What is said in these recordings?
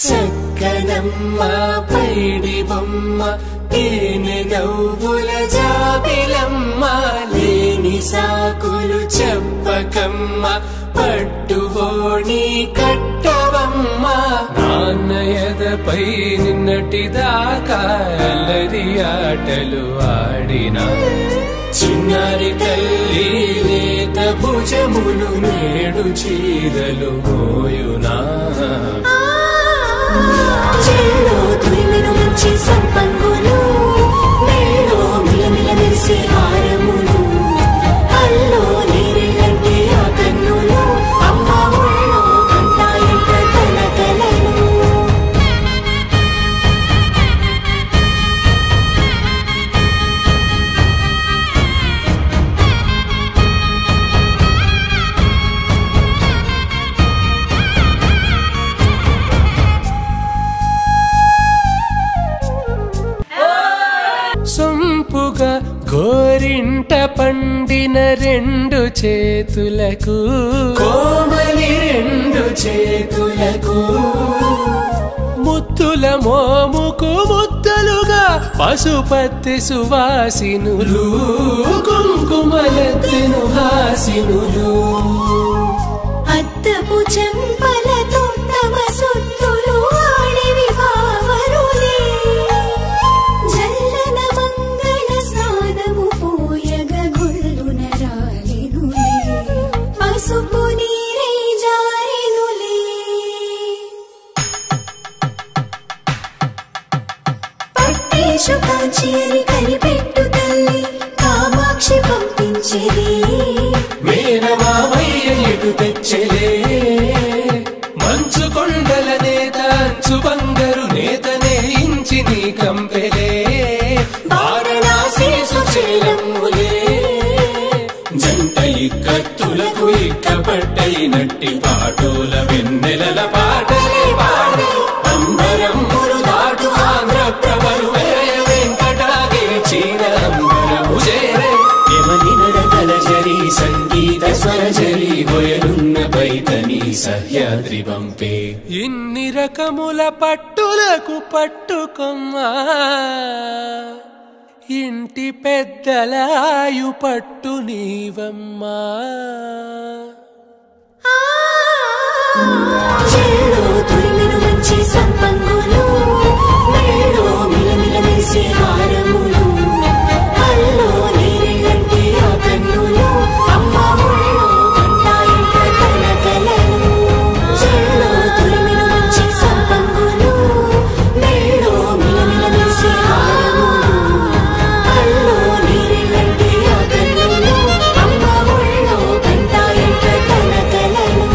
చక్కనమ్మ పైడి బొమ్మ తేనె నవ్వుల జాబిలమ్మ లేని సాకులు చెప్పకమ్మ పట్టువోణి కట్టవమ్మ నాన్నయదపై నిన్నటిదాకా అల్లరి ఆటలు ఆడినా చిన్నారి తల్లి లేత భుజములు నేడు చీరలు మోయునా చెల్లో తురిమిన మంచి సంపంగులు మెల్లో మిలమిల మెరిసే హారములు అల్లో నీరెళ్ళంటే ఆ కన్నులు అమ్మ ఒళ్ళో కంటాయంట తన కలను సొంపుగా గోరింట పండిన రెండు చేతులకు కోమలి రెండు చేతులకు ముత్తుల మోముకు ముద్దలుగా పసుపత్తి సువాసినులు కుంకుమలెత్తెను హాసినులు అద్దపు చెంపలతో తమ సుత్తులు ఆడివి భావరులే జల్లన మంగళ స్నానము పోయగ గొల్లున రాలినులే పసుపు నీరే జారినులే పట్టేషు కాంచేరి కనిపెట్టు తల్లి కామాక్షి పంపించేది మేనమామయ్య ఎటు తెచ్చలే మంచు కొండల నేత అంచు బంగారు నేతనే ఇంచి నీ కంపెలే వారణాసి సుచేలమ్ములే జంట ఇక్కత్తులకు ఇక్కపట్టయినట్టి పాటోల వెన్నెలల పాటలే పాడే అంబరమ్ములు దాటు ఆంధ్ర ప్రభలు వేయ వెంకటాగిరి చీర అంబరము చేరే యమని నడకల జరి సంగీత స్వరజరి బొయలున్న పైతని సహ్యాద్రి పంపే ఇన్ని రకముల పట్టులకు పట్టుకొమ్మా ఇంటి పెద్దలాయు పట్టు నీవమ్మా చెల్లో తురిమిన మంచి సంపంగులు మెల్లో మిలమిల మెరిసే హారములు అల్లో నీరెళ్ళంటే ఆ కన్నులు అమ్మ ఒళ్ళో కంటాయంట తన కలను చెల్లో తురిమిన మంచి సంపంగులు మెల్లో మిలమిల మెరిసే హారములు అల్లో నీరెళ్ళంటే ఆ కన్నులు అమ్మ ఒళ్ళో కంటాయంట తన కలను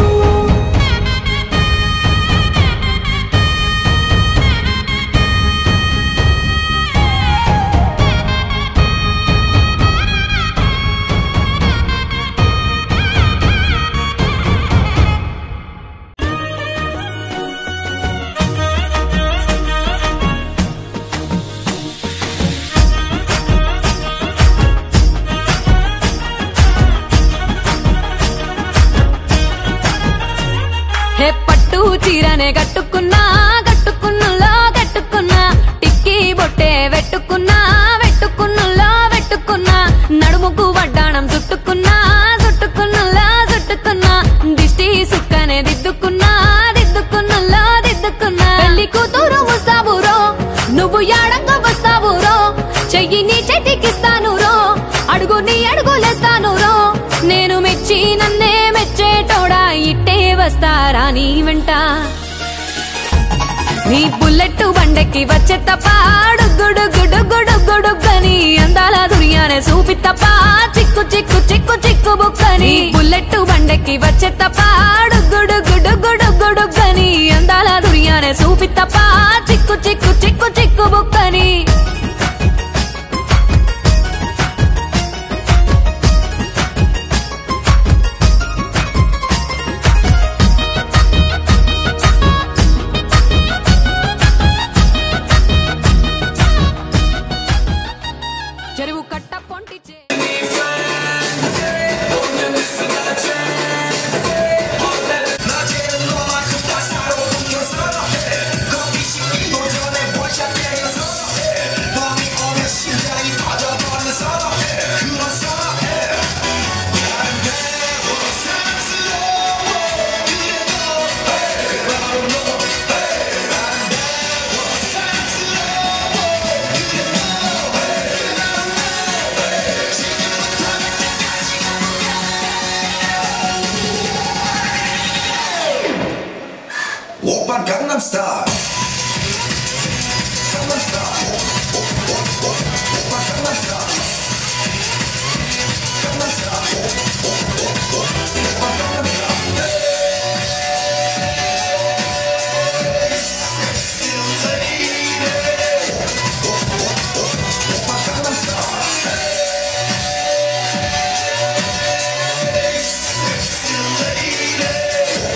హే పట్టు చీరనే కట్టుకున్నా కట్టుకున్నులో కట్టుకున్నా టిక్కీ బొట్టే వెట్టుకున్నా వెట్టుకున్నులో వెట్టుకున్నా నడుముకు వడ్డాణం చుట్టుకున్నా చుట్టుకున్నులో చుట్టుకున్నా దిష్టి సుక్కనే దిద్దుకున్నా దిద్దుకున్నులో దిద్దుకున్నా పెళ్లి కూతురు వస్తావురో నువ్వు యాడంగా వస్తావురో చెయ్యి నీ చేతికిస్తాను రో అడుగు నీ అడుగులేస్తాను రో నేను మెచ్చి నన్నే మెచ్చేటోడా ఇట్టే వస్తా వస్తారా నీ వెంట నీ బుల్లెట్ బండెక్కి వచ్చే తప్ప డుగ్గుడుగ్గుడుగ్గుడుగ్గుడుగ్గని అందాల దునియానే చూపి తప్ప చిక్కు చిక్కు చిక్కు చిక్కు బుక్కని బుల్లెట్ బండెక్కి వచ్చే తప్ప డుగ్గుడుగ్గుడుగ్గుడుగ్గుడుగ్గని అందాల దునియానే చూపి తప్ప చిక్కు చిక్కు చిక్కు చిక్కు బుక్కని చెరువు కట్ట పొంటిచే Oppan Gangnam Style. Gangnam Style. Oppan Gangnam Style. Gangnam Style. Oppan Gangnam Style. Sexy lady. Oppan Gangnam Style. Sexy lady.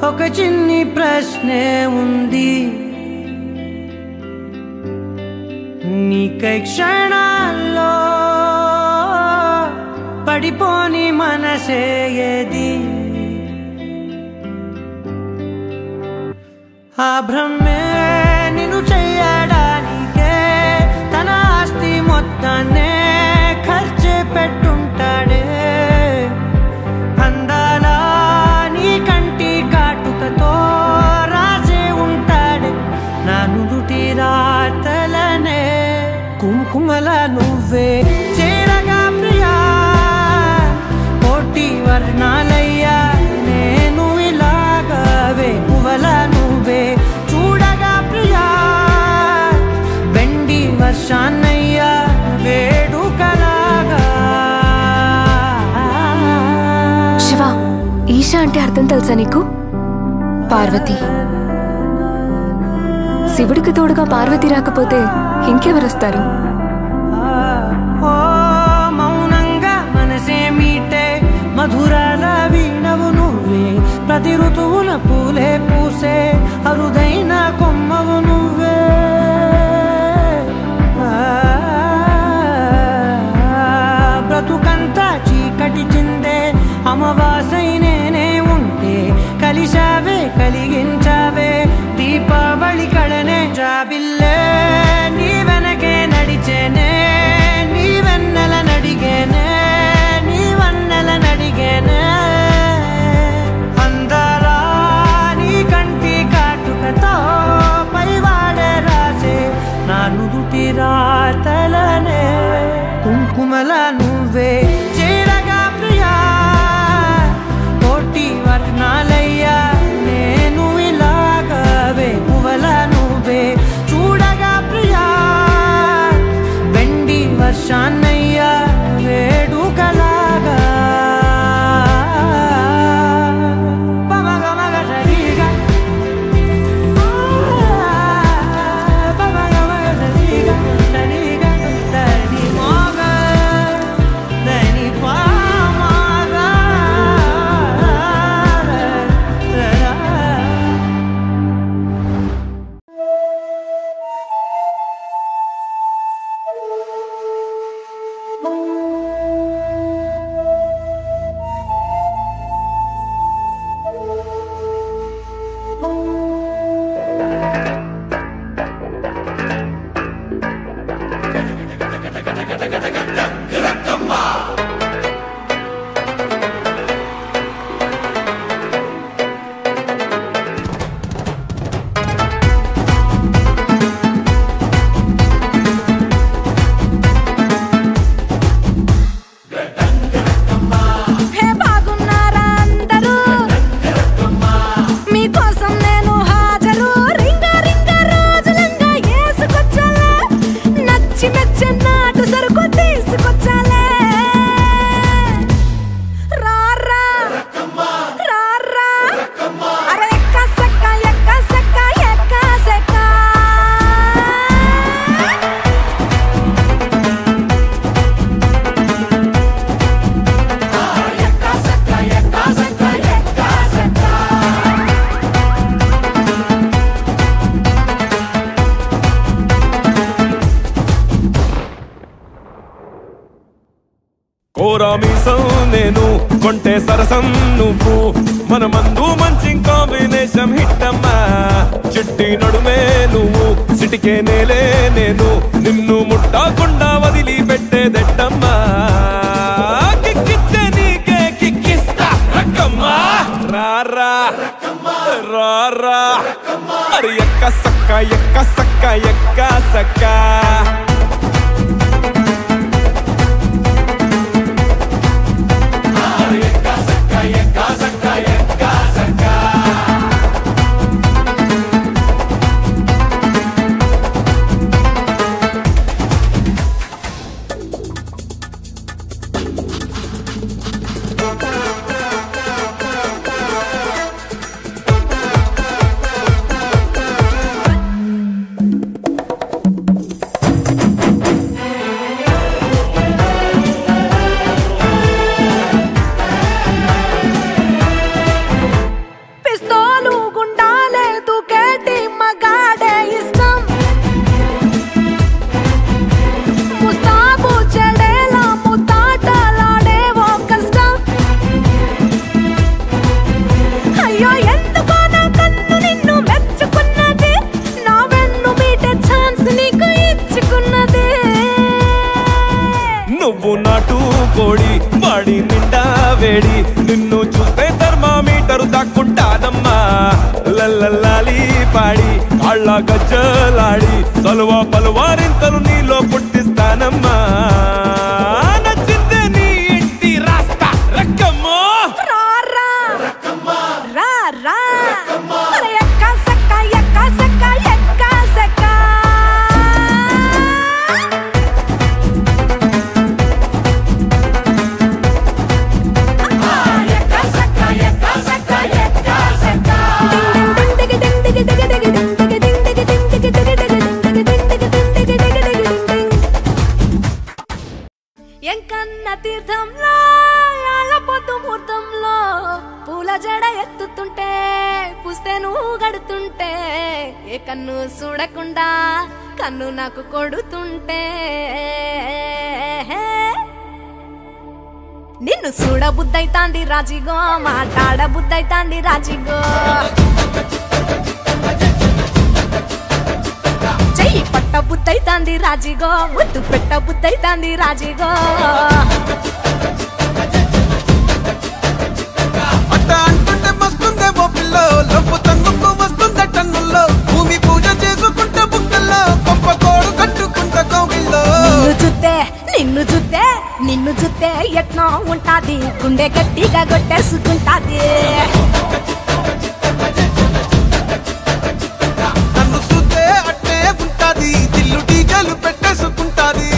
ఒక చిన్ని ప్రశ్నే ఉంది నీకై క్షణాల్లో పడిపోని మనసే ఏది ఆ భ్రమే నిన్ను చెయ్యడానికే తన ఆస్తి మొత్తాన్నే ఖర్చు పెట్టుంటాడే అందాల నీ కంటి కాటుకతో రాసే ఉంటాడే నా నుదుటి రాతలనే కుంకుమల నువ్వే చేరగా ప్రియా కోటి వర్ణాలయ్యా నేను ఇలాగా వేకువల నువ్వే చూడగా ప్రియా వెండి వర్షాన్నయ్యా వేడుకలాగా శివ ఈశా అంటే అర్థం తెలుసా నీకు? పార్వతి. శివుడికి తోడుగా పార్వతి రాకపోతే ఇంకెవరొస్తారు? మౌనంగా మనసే మీటే మధురాల వీణవు నువ్వే ప్రతి ఋతువున పూలే పూసే అరుదైన కొమ్మవు నువ్వే కుంకుమల నువ్వే చేరగా ప్రియా కోటి వర్ణాలయ్యా నేను ఇలాగవే పువ్వల నువ్వే చూడగా ప్రియా వెండి వర్షాన్నయ్యా వేడుకలాగా కోరామీసం నేను కొంటే సరసం నువ్వు మన మందు మంచి కాంబినేషన్ హిట్టమ్మా చిట్టి నడుమే నువ్వు సిటికే నేలే నేను నిన్ను ముట్టకుండా వదిలి పెట్టేదెట్టమ్మా కిక్కిచ్చే నీకే కిక్కిస్తా రక్కమ్మా రారా రారా అరే ఎక్క సక్క ఎక్క సక్క ఎక్క సక్క కోడి వాడి నిండా వేడి నిన్ను చూస్తే థర్మామీటరు దాక్కుంటాదమ్మా లల్లల్లాలి పాడి కాళ్ళ గజ్జలాడి సలువా పలువారింతలు నీలో పుట్టిస్తానమ్మా నచ్చిందే నీ ఇంటి రాస్తా రక్కమ్మో రారా రారా ఎక్క సక్క ఎక్క సక్క ఎక్క సక్క ఎంకన్న తీర్థంలో పొద్దు ముహూర్తంలో పూల జడ ఎత్తుతుంటే పుస్తే నువ్వు గడుతుంటే ఏ కన్ను చూడకుండా కన్ను నాకు కొడుతుంటే నిన్ను చూడ బుద్ధైతాంది రాజిగో మాట్లాడ బుద్ధైతాంది రాజిగో చెయ్యి పట్ట బుద్ధైతాంది రాజిగో ముద్దు పెట్ట బుద్ధైతాంది రాజిగో అట్ట అంటుంటే మస్తుందేమో పిల్లో లొప్పు తంగుకు వస్తుందే టన్నుల్లో భూమి పూజ చేసుకుంటే బుక్కల్లో గొప్ప కోడు కట్టుకుంటే కౌగిల్లో నిన్ను చూస్తే నీ నిన్ను చూస్తే ఎట్నో ఉంటాది గుండె గట్టిగా కొట్టేసుకుంటాది నన్ను చూస్తే అట్టే ఉంటాది దిల్లు డీజలు పెట్టేసుకుంటాది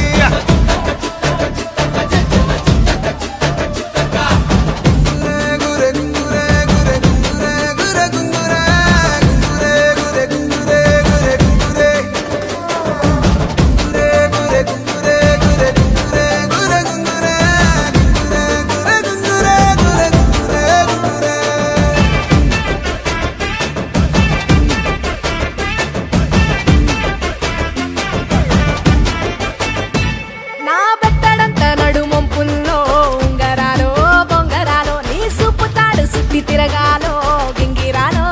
తిరగాలో గింగిరాలో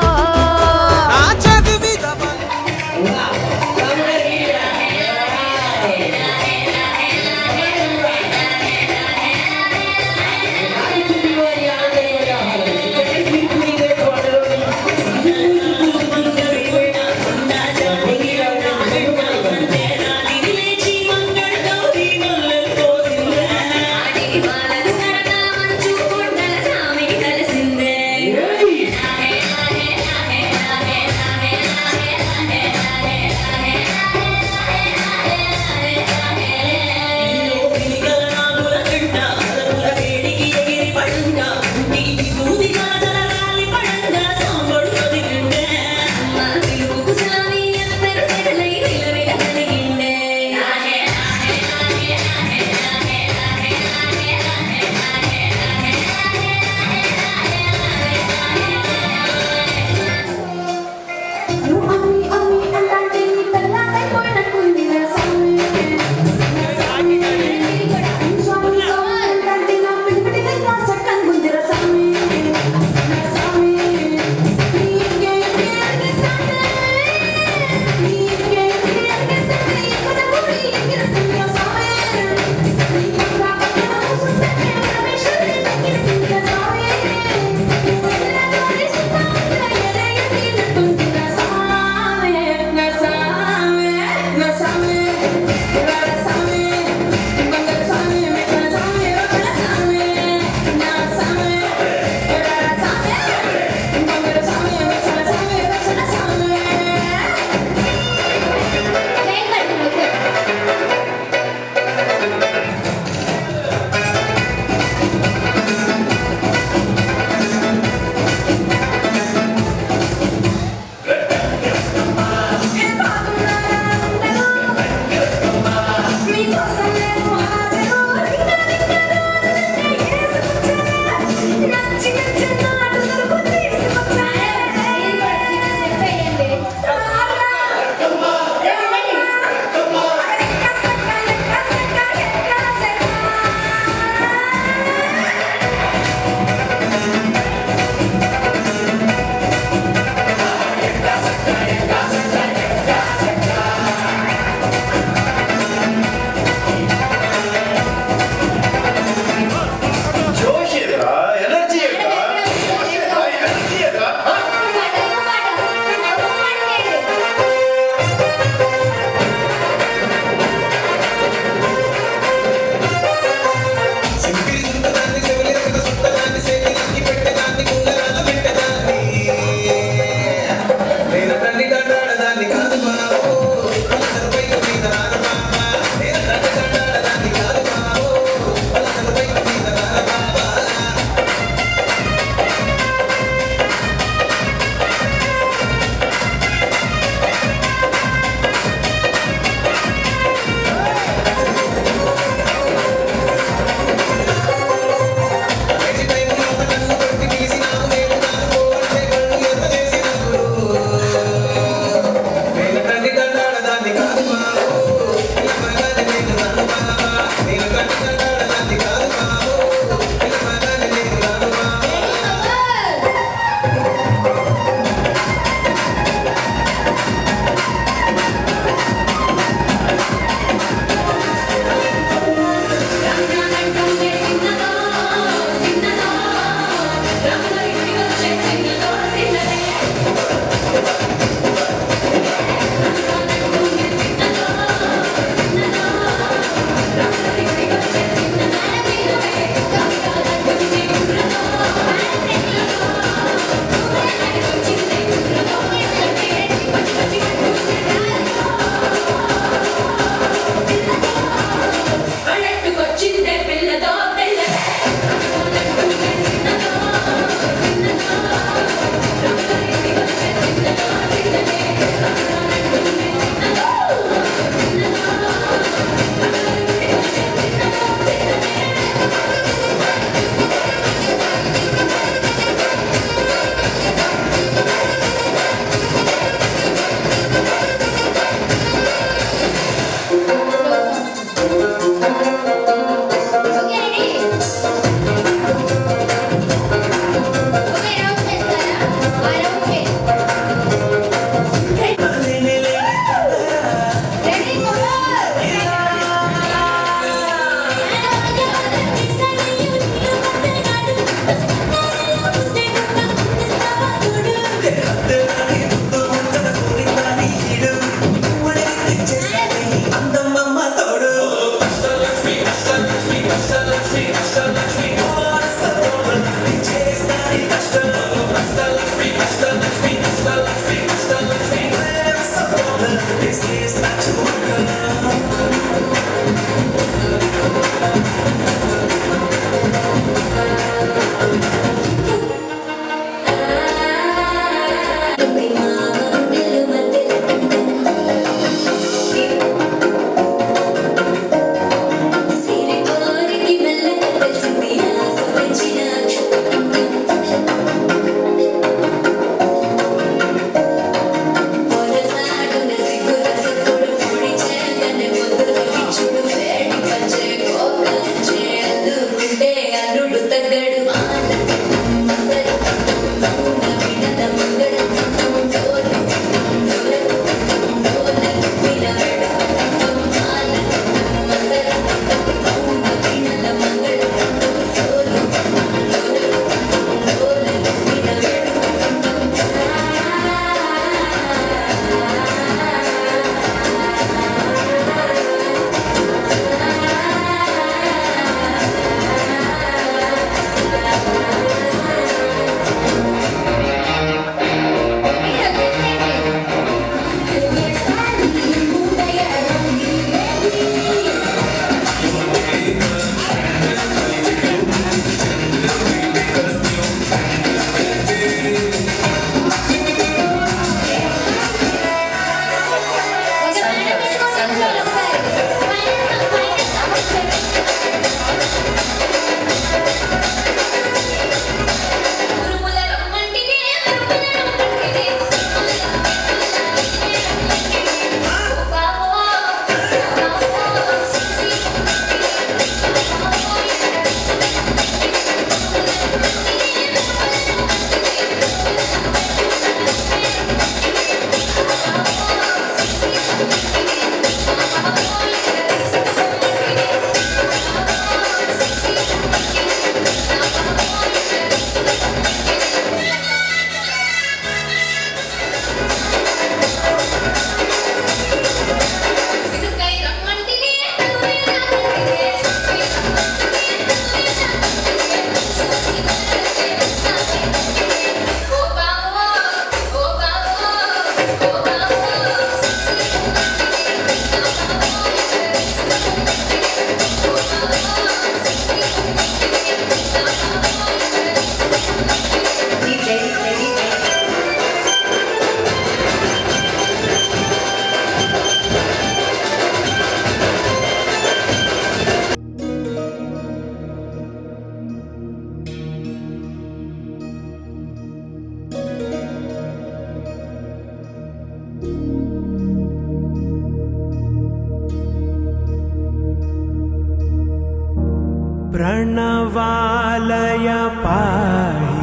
प्रणवालय पाहि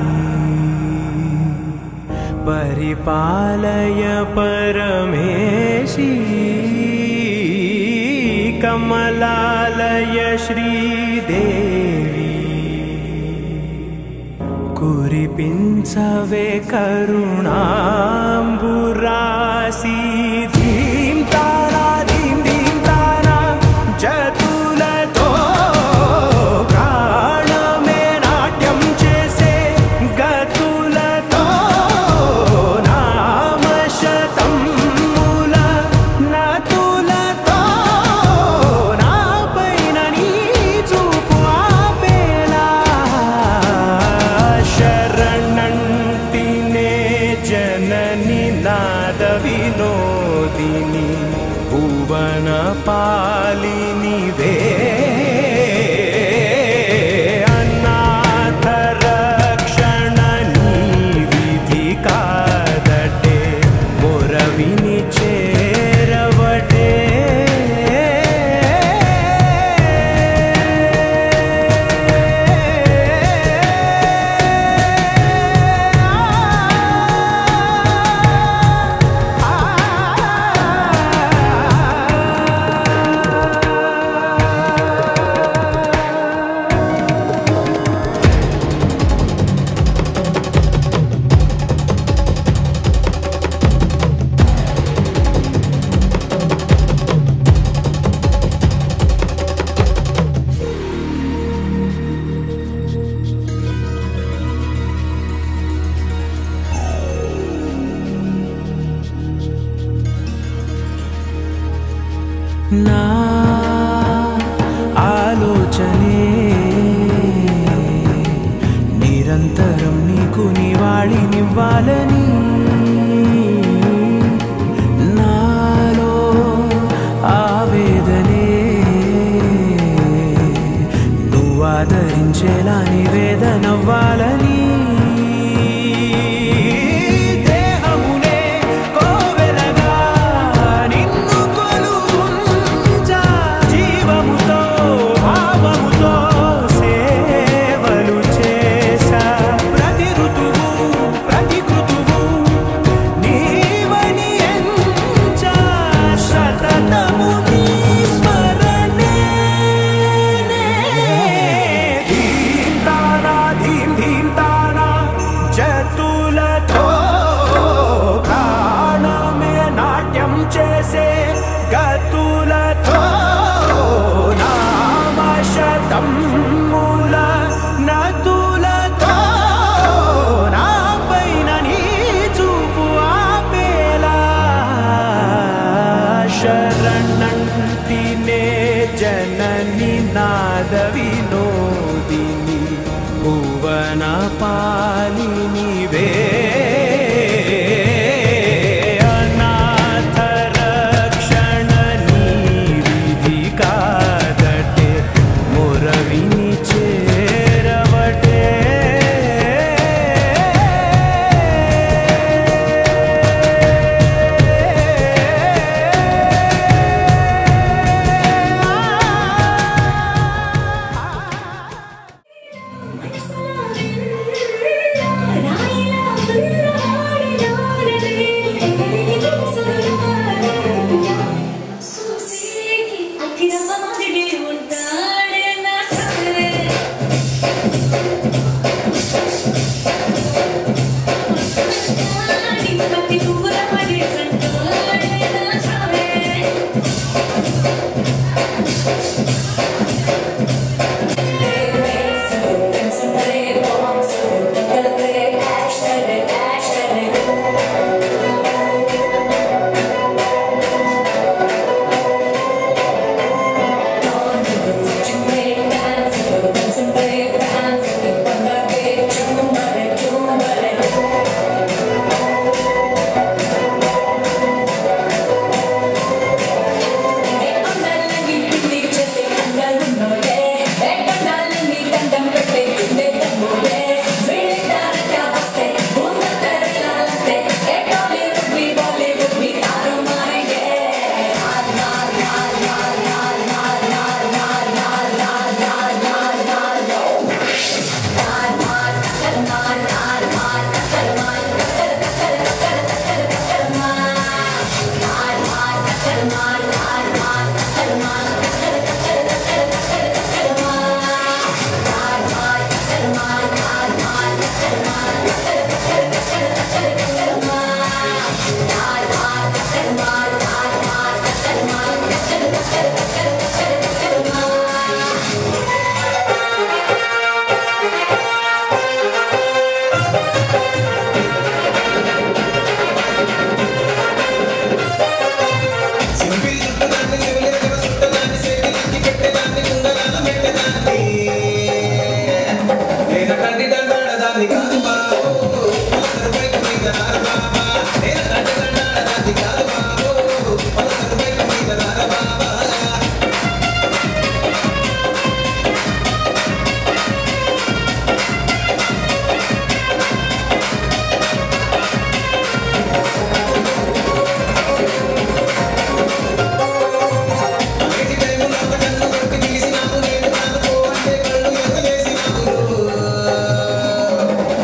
परिपालय परमेशी कमलालय श्रीदेवी कुरिपिंचवे करुणांबुरासी धीम तारा धीम धीम तारा जतुलतो प्राणमे नाट्यं चेसे गतुलतो नामशतं मूल नतुलतो नापैन नी చూపు ఆపేలా శరణంటినే జనని నాద నవ్వాలని నాలో ఆవేదనే నువ్వు ఆదరించేలా నివేదనవ్వాలని దేహమునే కోవెలగా నిన్ను కొలువుంచా జీవముతో భావముతో సేవలు చేశా ప్రతి ఋతువు ప్రతి కృతువు నీవని ఎంచా సతతము నీ స్మరణే ధీం తానా ధీం ధీం తానా జతులతో ప్రాణమే నాట్యం చేసే గతులతో నామశతం మూల నతులతో నా పైన నీ చూపు ఆపేలా శరణంటినే జనని నాద వినోదిని భువన పాలినివే అనాథ రక్షణ నీ విధి కాదటే మురవిని చేరవటే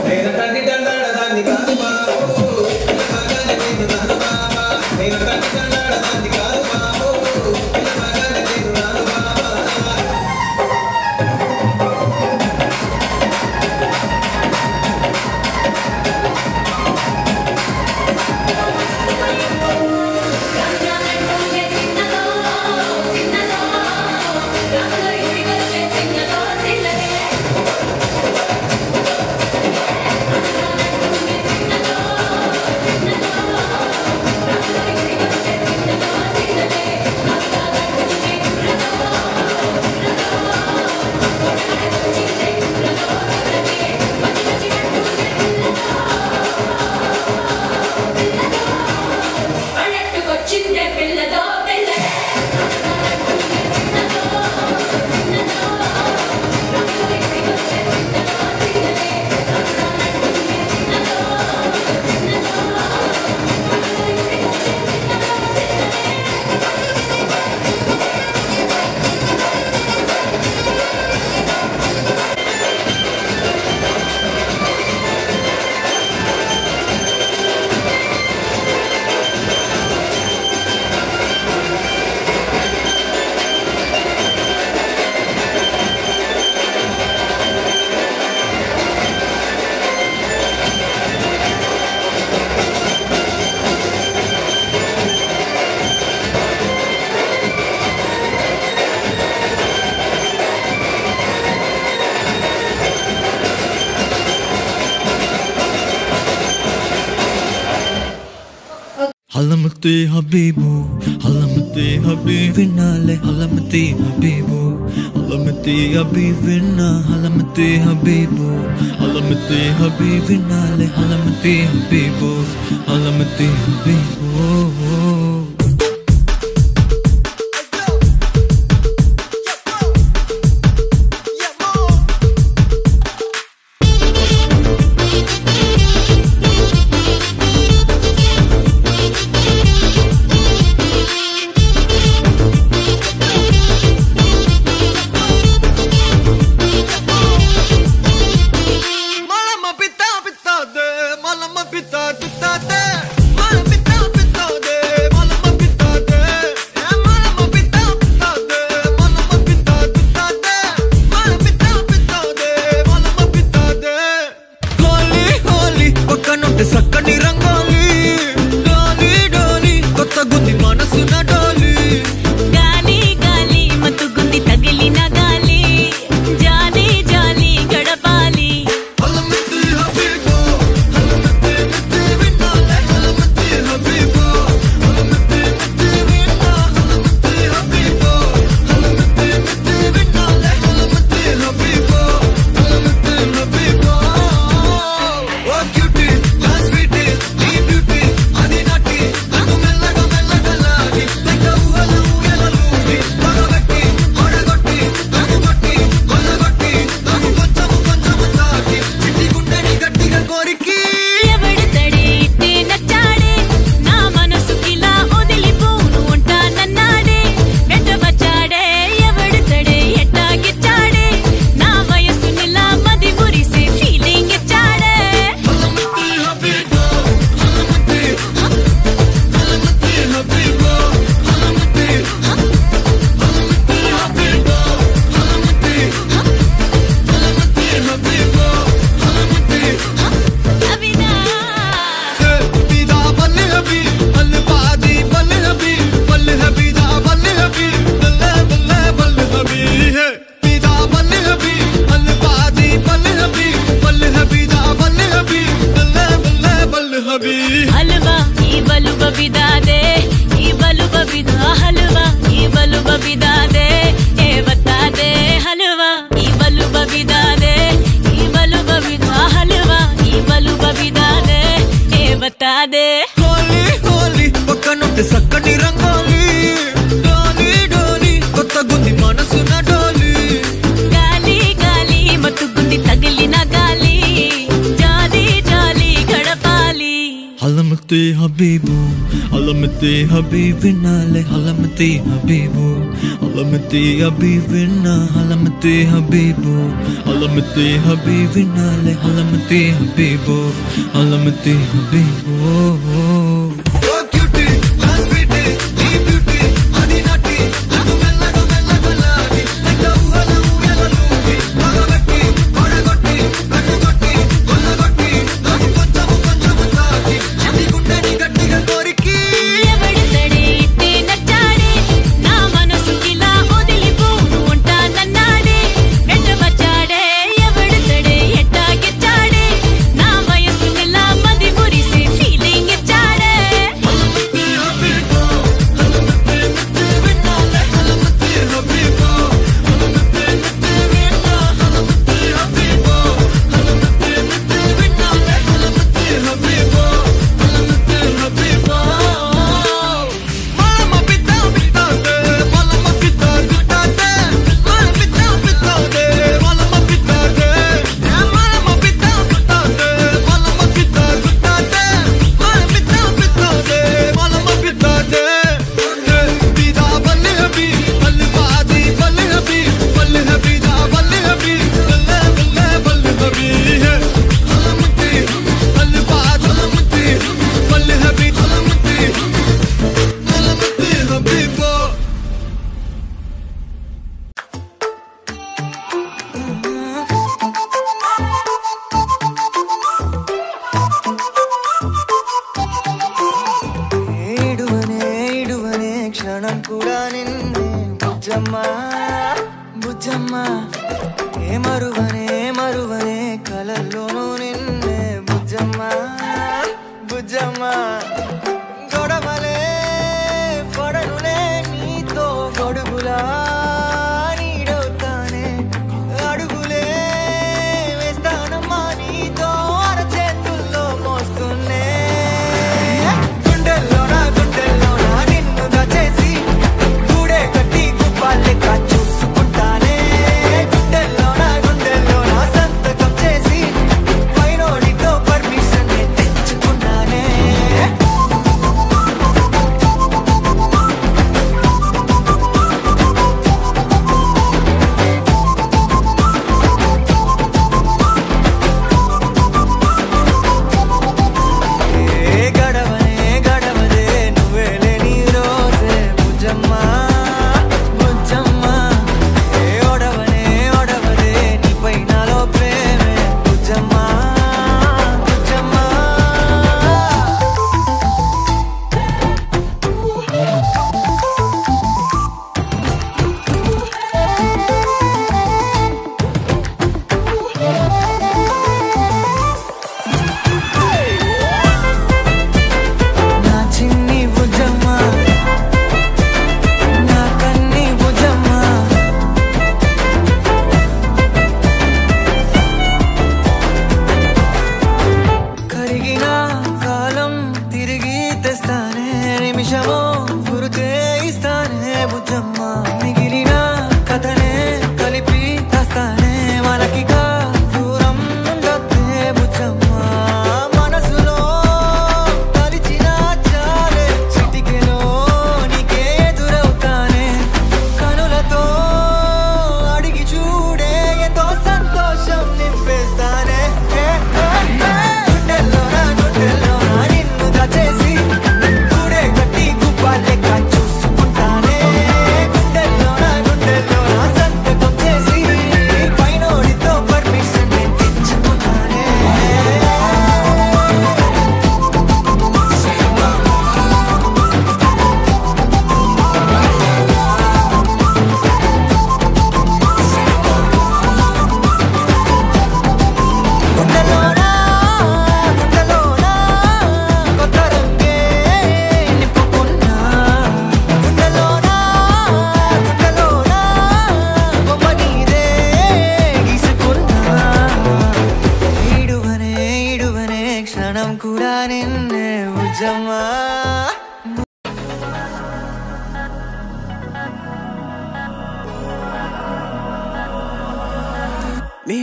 లేదంటే Halamati Habibu, Halamati Habibinale, Halamati Habibu, Halamati Habibina, Halamati Habibu, Halamati Habibinale, Halamati Habibu, Halamati Habibu. Halamati Habibu, Halamati Habibinale, Halamati Habibu, Halamati Habibina, Halamati Habibu, Halamati Habibinale, Halamati Habibu, Halamati Habibu. Feeling it down.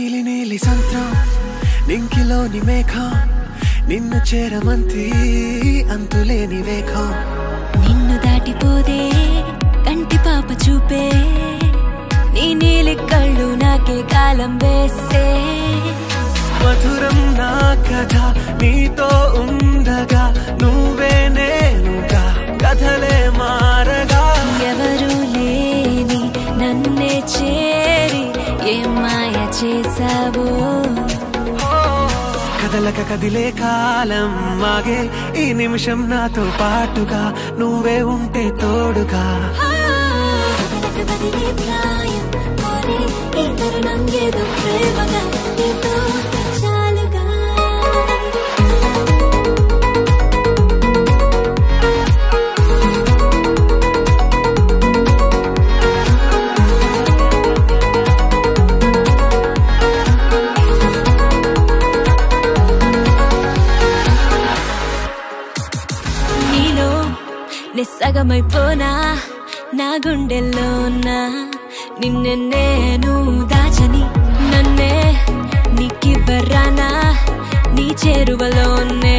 నీలి నీలి సంత్రం నింకిలోని మేఘం నిన్ను చేరమంతి అంతులేని వేగం నిన్ను దాటిపోదే కంటి పాప చూపే నీ నీలి కళ్ళు నాకే కాలం వేసే మధురం నా కథ నీతో ఉండగా నువ్వే నేనుగా కథలే మారగా ఎవరు లేని నన్నే చేరి ఏం మాయ చేసావో కదలక కదిలే కాలం మాగే ఈ నిమిషం నాతో పాటుగా నువ్వే ఉంటే తోడుగా ప్రాయం కోరి ఈ తరుణం ఏదో ప్రేమగా నీతో చాలుగా నీలో నిస్సగమైపోనా నా గుండెల్లోనా నిన్నే నేను దాచని నన్నే నీకివ్వరానా నీ చేరువలోనే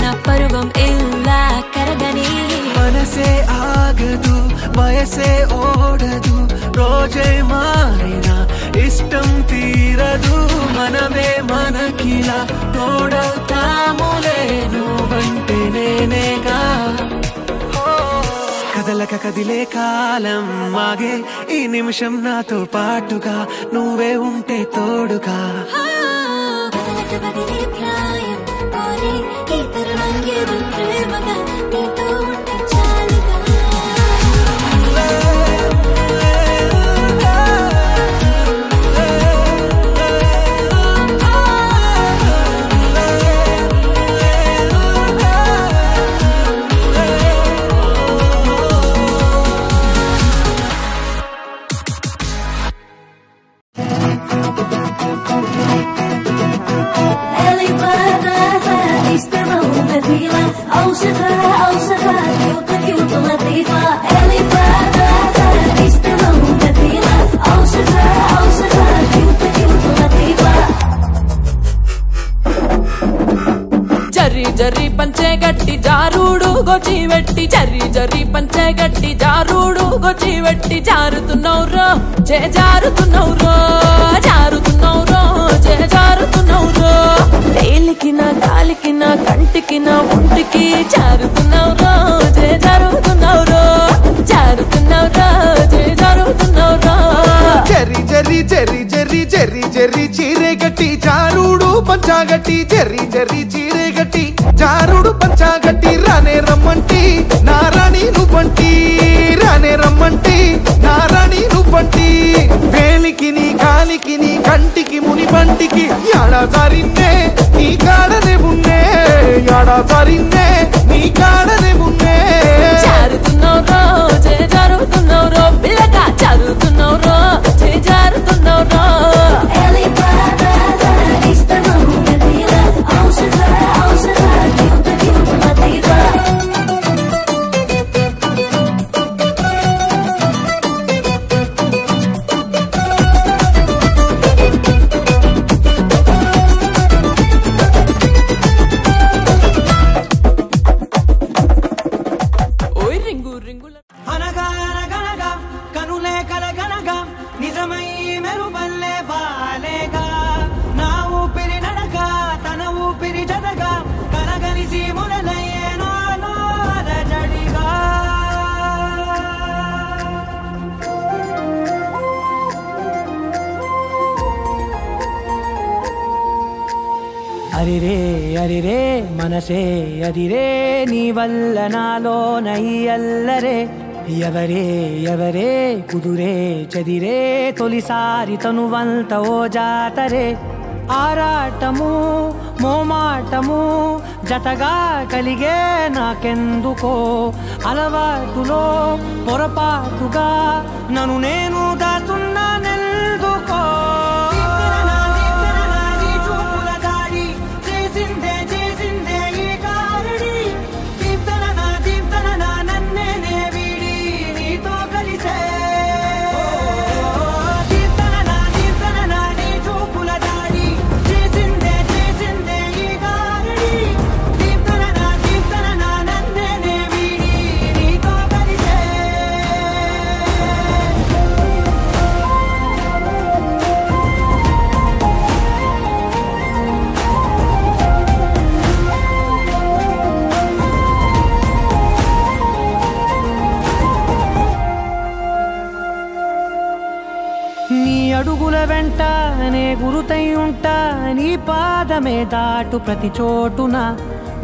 నా పరువం ఇలా కరగని మనసే ఆగదు వయసే ఓడదు రోజే మారినా ఇష్టం తీరదు మనమే మనకిలా తోడవుతాములే నువ్వంటే నేనేగా కదలక కదిలే కాలం మాగే ఈ నిమిషం నాతో పాటుగా నువ్వే ఉంటే తోడుగా ప్రాయం కోరి ఈ తరుణం ఏదో ప్రేమగా నీతో ఉంటే చాలుగా జర్రి పంచే గట్టి జారుడు గొచ్చి వెట్టి జర్రి పంచే గట్టి జారుడు గొచ్చి వెట్టి జారుతున్నౌరో జారుతున్నౌరో జారుతున్నౌరో తేలికిన కాలికిన కంటికిన ఒంటికి జారుతున్నౌరో జారుతున్నౌరో జారుతున్నౌరో జరి జరి జరి జరి జరి జరి చీరే గట్టి జారుడు పంచాగట్టి జరి జరి చీరే గట్టి జారుడు పంచాగట్టి రానే రమ్మంటి నారాణి నువ్వంటి రానే రమ్మంటి నారాణి నువ్వంటి వేలికి నీ కాలికి నీ కంటికి ముని పంటికి యాడా జారిన్నే నీ కాడనే ఉన్నే యాడా జారిన్నే నీ కాడనే ఉన్నే జారుతున్నౌరో జారుతున్నౌరో పిల్లగా జారుతున్నౌరో జారుతున్నౌరో అనగా అనగనగా కనులే కలగనగా నిజమై మెరుపల్లే బాలేగా నా ఊపిరి నడక తన ఊపిరి జడగా కనగలిసి మురలయ్యేనో అలజడిగా అరిరే అరిరే మనసే అదిరే నీ వల్ల నాలో నయ్యల్లరే ఎవరే ఎవరే కుదురే చదిరే తొలిసారి తనువంత ఓ జాతరే ఆరాటము మోమాటము జతగా కలిగే నాకెందుకో అలవాటులో పొరపాటుగా నన్ను నేను దాచున్నానెందుకో గురుతై ఉంటా నీ పాదమే దాటు ప్రతి చోటున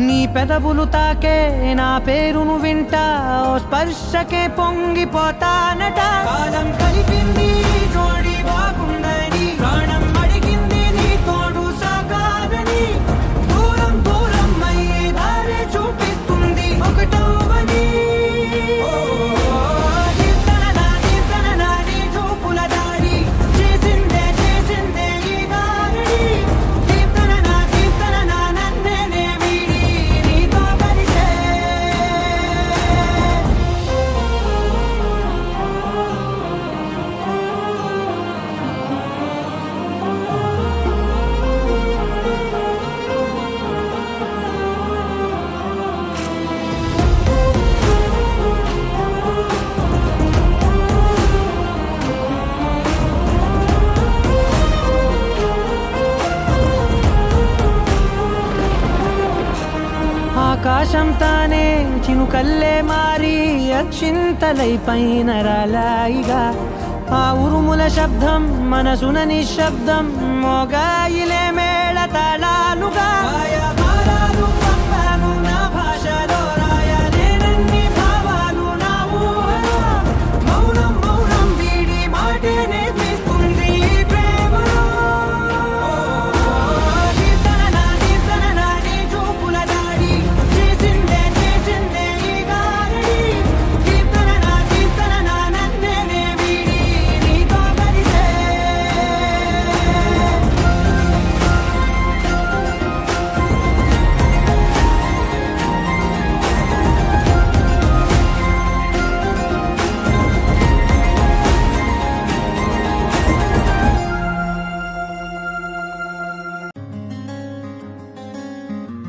నీ పెదవులు తాకే నా పేరును వింటా ఓ స్పర్శకే పొంగిపోతానట కాలం కలిపింది జోడి బాగుండని ప్రాణం అడిగింది నీ తోడు సాగాలని దూరం దూరం అయ్యే దారి చూపిస్తుంది ఒకటవని ఆకాశం తానే చినుకల్లే మారి అక్షింతలై పైన రాలాయిగా ఆ ఉరుముల శబ్దం మనసున నిశ్శబ్దం మోగాయిలే మేళ తాళాలుగా నా భాషలో రాయలేనన్ని భావాలు నా ఊహలో మౌనం మౌనం వీడి మాటే నేర్పిస్తుంది ప్రేమలో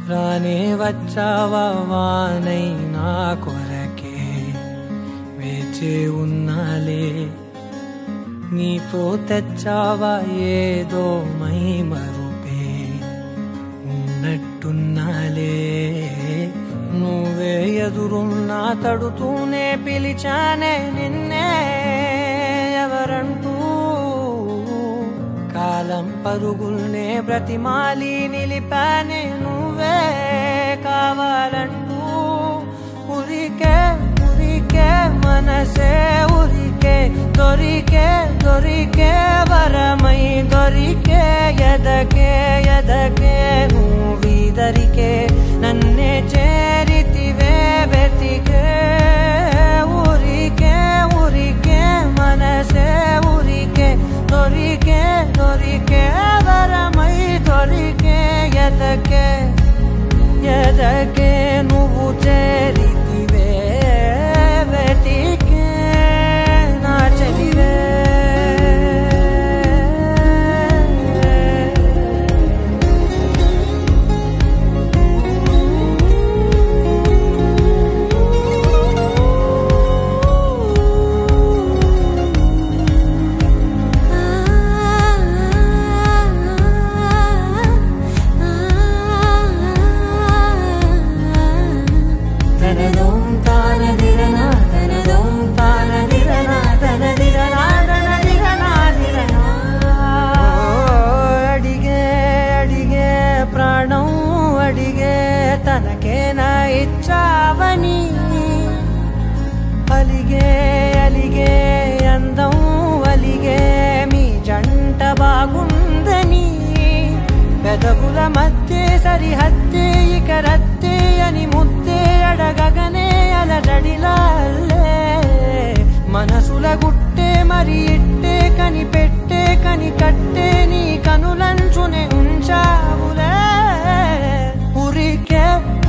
రానే వచ్చావా వానై నా కొరకే వేచే ఉన్నాలే నీతో తెచ్చావా ఏదో మై మరుపే ఉన్నట్టున్నాలే నువ్వే ఎదురున్నా తడుతూనే పిలిచానే నిన్నే ఎవరంటూ కాలం పరుగుల్నే బ్రతిమాలి నిలిపానే నువ్వే కావాలంటూ ఉరికే ఉరికే మనసే ఉరికే దొరికే దొరికే వరమై దొరికే ఎదకే ఎదకే నువ్వీదరికే నన్నే చేరితివే వెతికే ఉరికే ఉరికే మనసే ఉరికే దొరికే దొరికే వరమై దొరికే ఎదకే ఎదకే నువ్వు చేరితివే వెతికే నా చెలివే తనకేనా ఇచ్చావని అలిగే అలిగే అందం అలిగే మీ జంట బాగుందని పెదవుల మధ్య సరిహద్దే ఇక రద్దే అని ముద్దే అడగగనే అలజడిలాల్లే మనసుల గుట్టే మరి ఇట్టే కనిపెట్టే కని కట్టే నీ కనులంచునే ఉంచావులే ఉరికే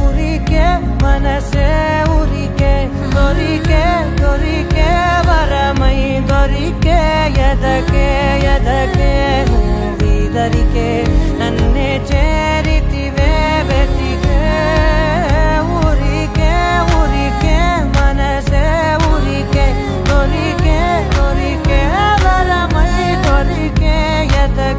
ఉరికే మనసే ఉరికే దొరికే దొరికే వరమై దొరికే ఎదకే ఎదకే నువ్వీదరికే నన్నే చేరితివే వెతికే ఉరికే ఉరికే మనసే ఉరికే దొరికే దొరికే వరమై దొరికే ఎదకే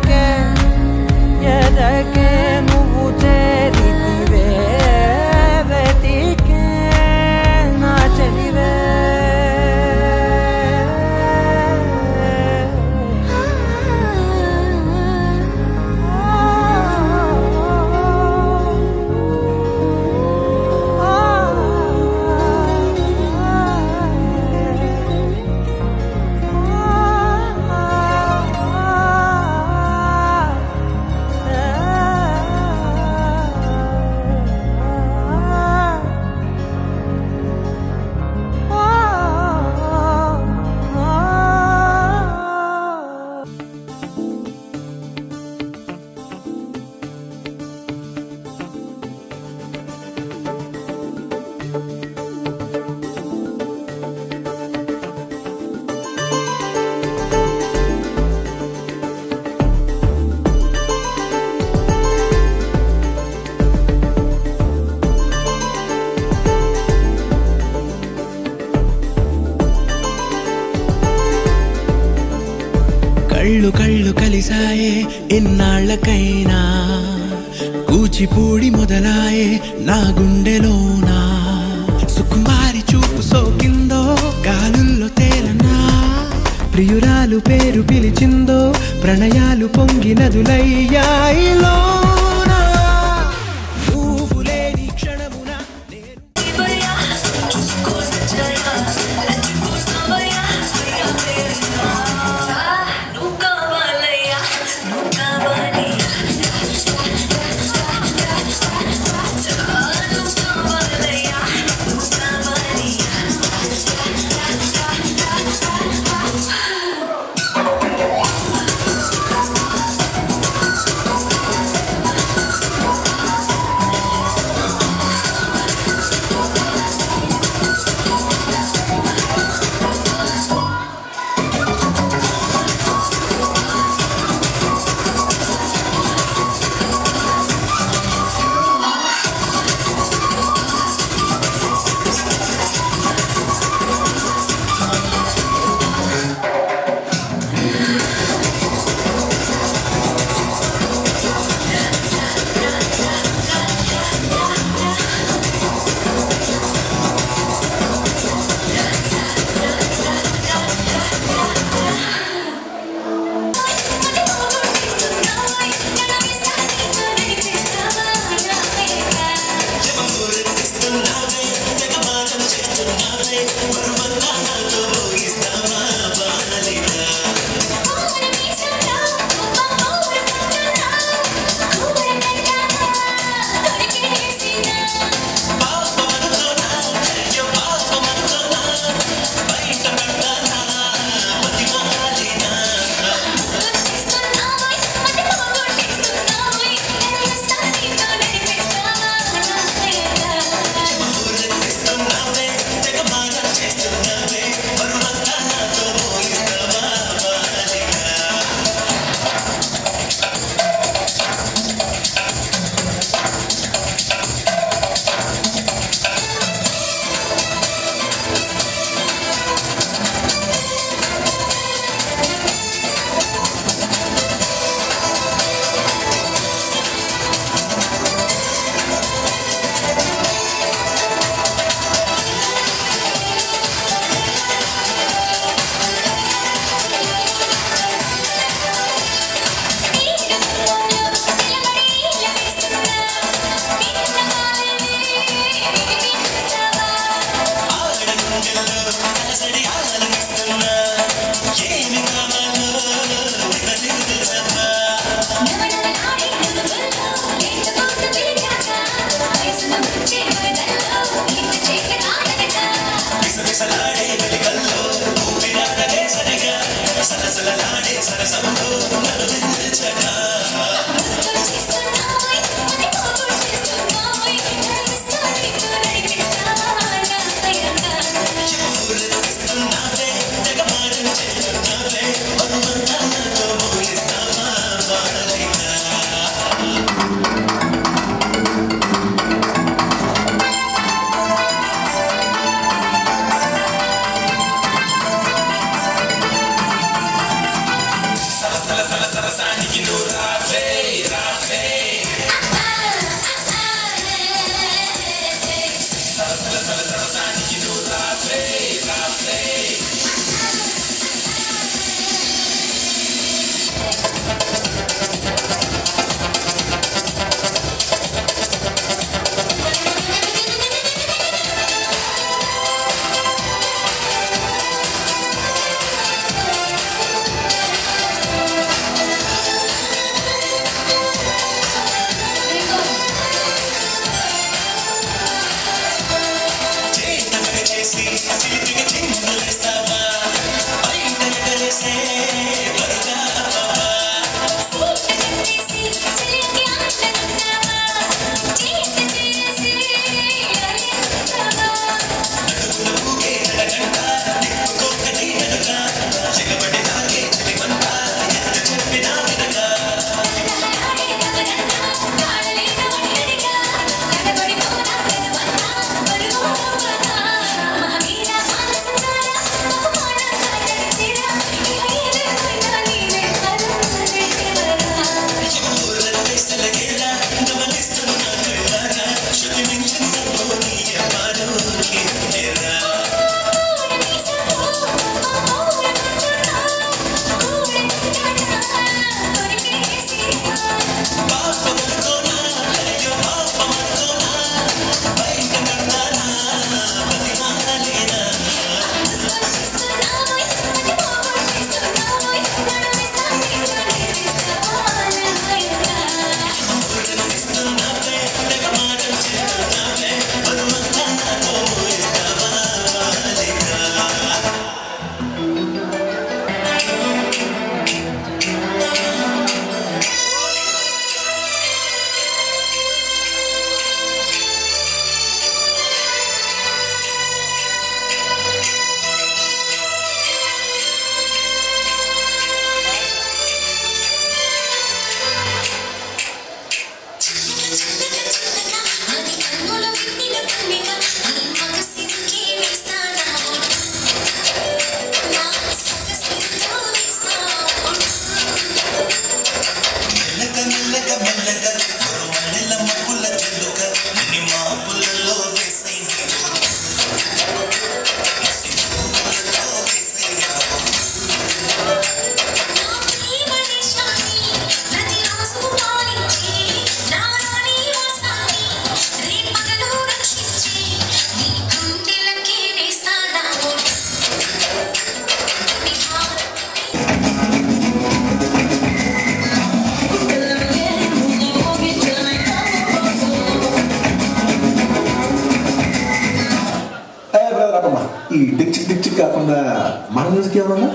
కళ్ళు కళ్ళు కలిసాయే ఎన్నాళ్ళకైనా కూచిపూడి మొదలాయే నా గుండెలోనా సుకుమారి చూపు సోకిందో గాలుల్లో తేలనా ప్రియురాలు పేరు పిలిచిందో ప్రణయాలు పొంగి నదులయ్యాయిలోనా నువ్వు లేని క్షణమున మన మ్యూజిక్ ఏమన్నా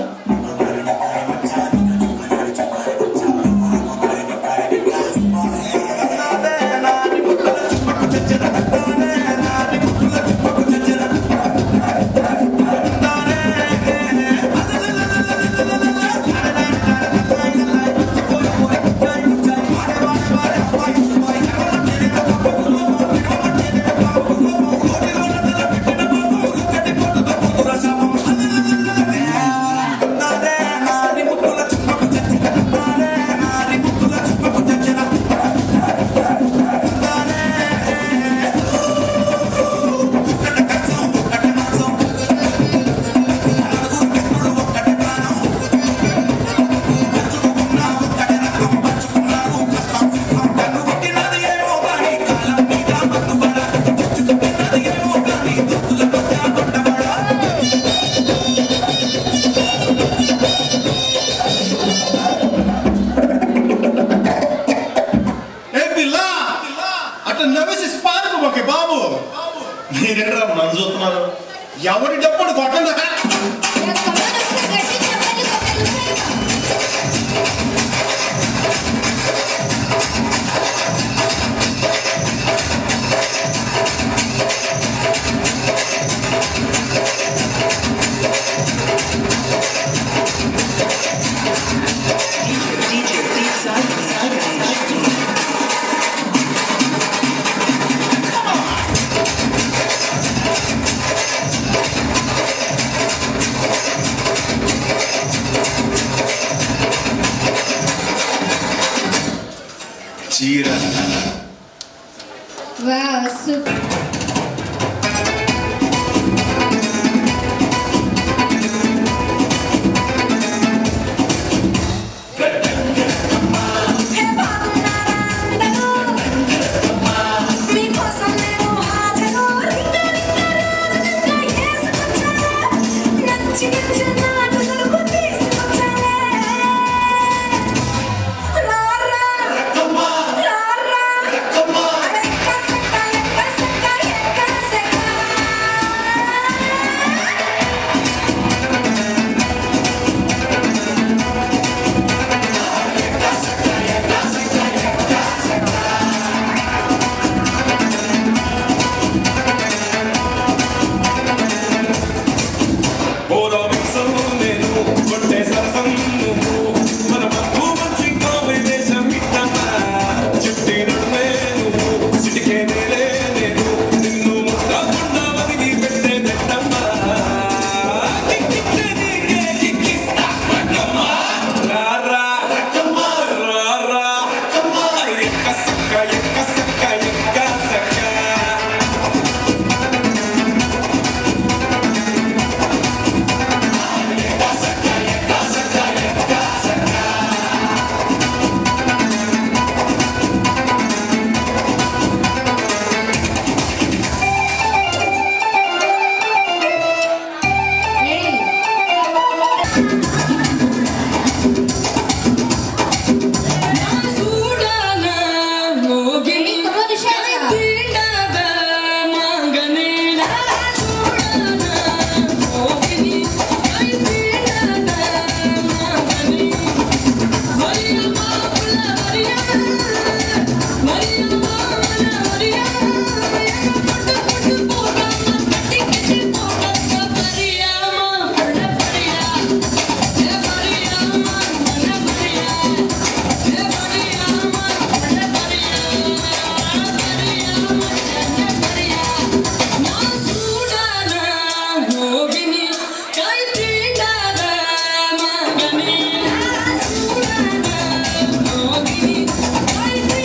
ఎవరి డప్పుడు కొట్టండి చీర వావ్ సూపర్ I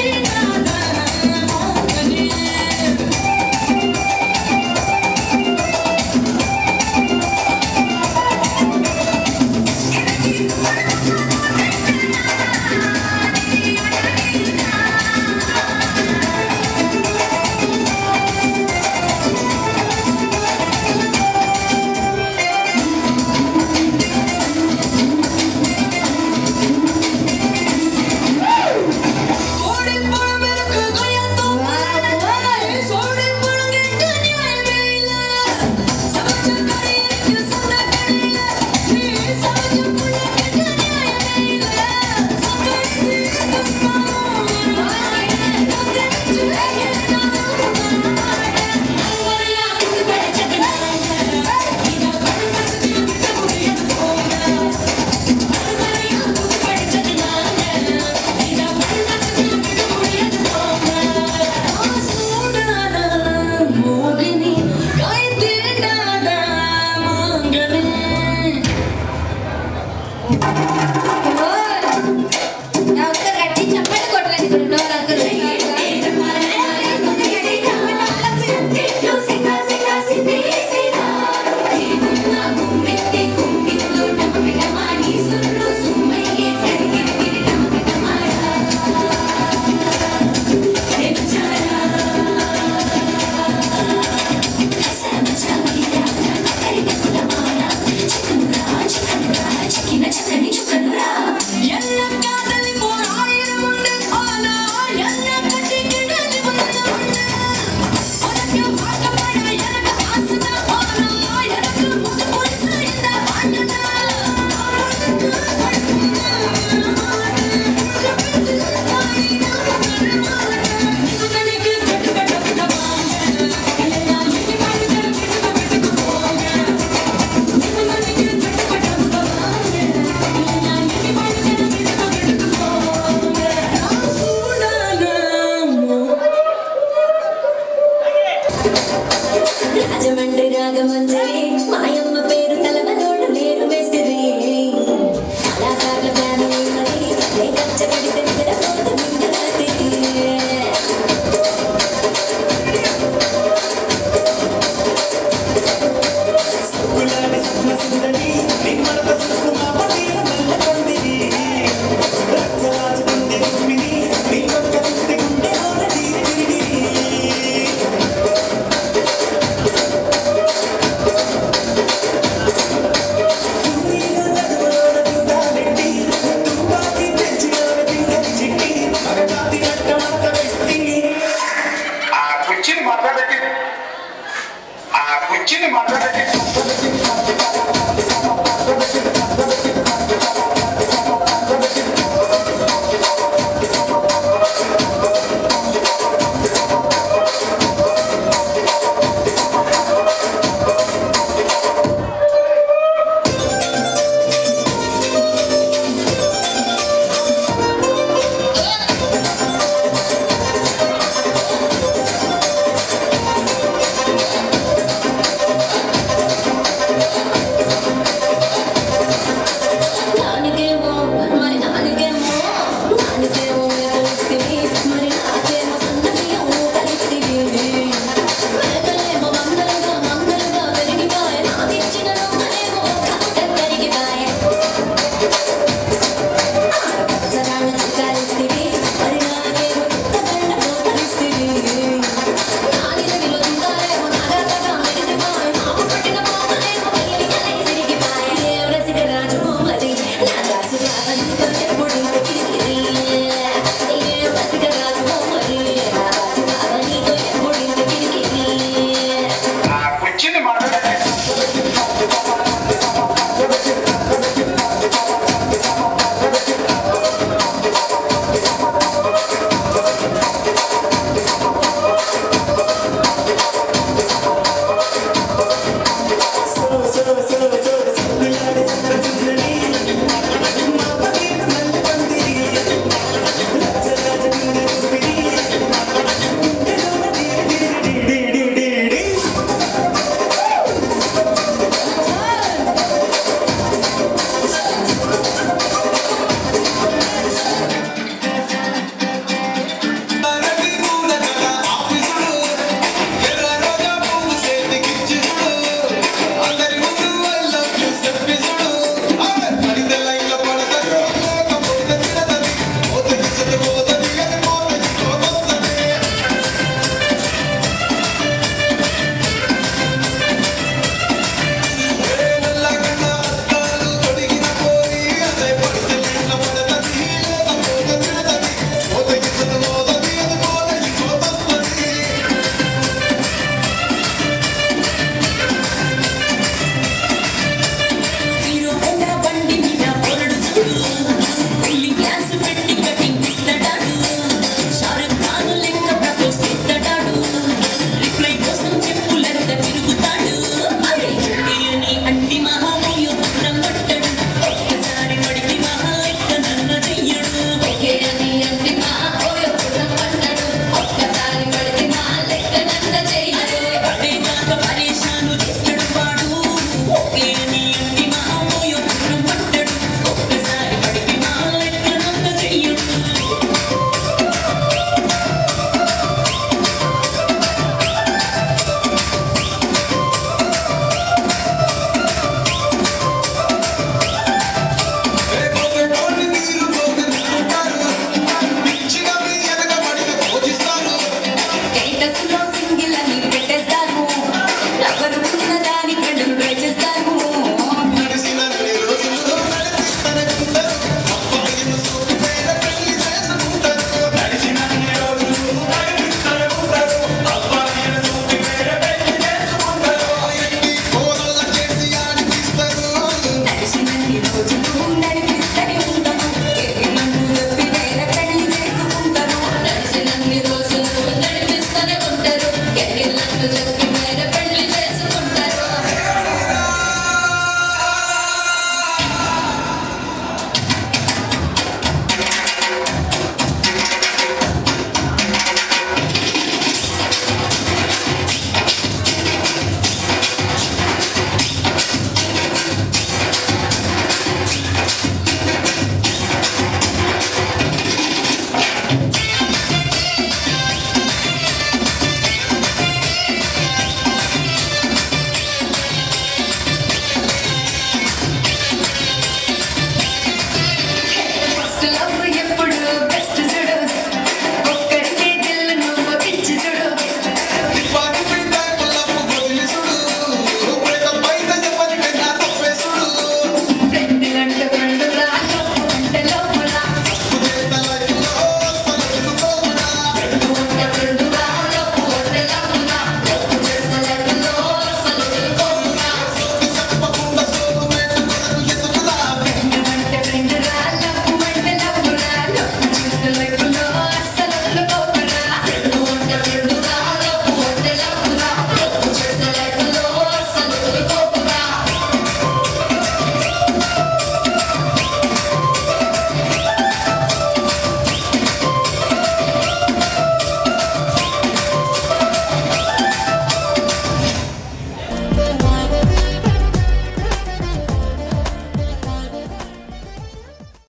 నాగమల్లే